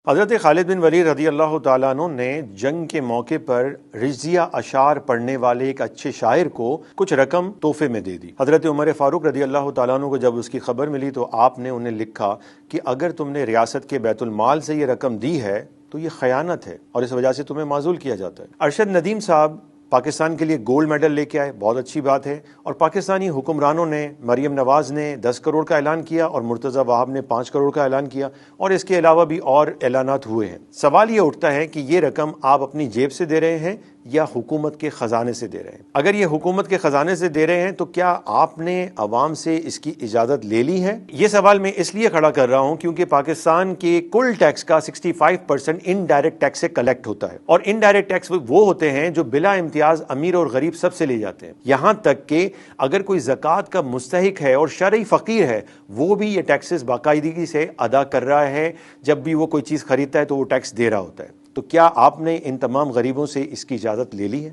حضرت خالد بن ولید رضی اللہ تعالیٰ عنہ نے جنگ کے موقع پر رجزیہ اشعار پڑھنے والے ایک اچھے شاعر کو کچھ رقم تحفے میں دے دی۔ حضرت عمر فاروق رضی اللہ تعالیٰ عنہ کو جب اس کی خبر ملی تو آپ نے انہیں لکھا کہ اگر تم نے ریاست کے بیت المال سے یہ رقم دی ہے تو یہ خیانت ہے اور اس وجہ سے تمہیں معزول کیا جاتا ہے۔ ارشد ندیم صاحب پاکستان کے لیے گولڈ میڈل لے کے آئے، بہت اچھی بات ہے، اور پاکستانی حکمرانوں نے، مریم نواز نے 10 کروڑ کا اعلان کیا اور مرتضی وہاب نے 5 کروڑ کا اعلان کیا، اور اس کے علاوہ بھی اور اعلانات ہوئے ہیں۔ سوال یہ اٹھتا ہے کہ یہ رقم آپ اپنی جیب سے دے رہے ہیں یا حکومت کے خزانے سے دے رہے ہیں؟ اگر یہ حکومت کے خزانے سے دے رہے ہیں تو کیا آپ نے عوام سے اس کی اجازت لے لی ہے؟ یہ سوال میں اس لیے کھڑا کر رہا ہوں کیونکہ پاکستان کے کل ٹیکس کا 65% انڈائریکٹ ٹیکس سے کلیکٹ ہوتا ہے، اور انڈائریکٹ ٹیکس وہ ہوتے ہیں جو بلا امتیاز امیر اور غریب سب سے لے جاتے ہیں، یہاں تک کہ اگر کوئی زکوٰۃ کا مستحق ہے اور شرعی فقیر ہے وہ بھی یہ ٹیکسز باقاعدگی سے ادا کر رہا ہے۔ جب بھی وہ کوئی چیز خریدتا ہے تو وہ ٹیکس دے رہا ہوتا ہے۔ تو کیا آپ نے ان تمام غریبوں سے اس کی اجازت لے لی ہے؟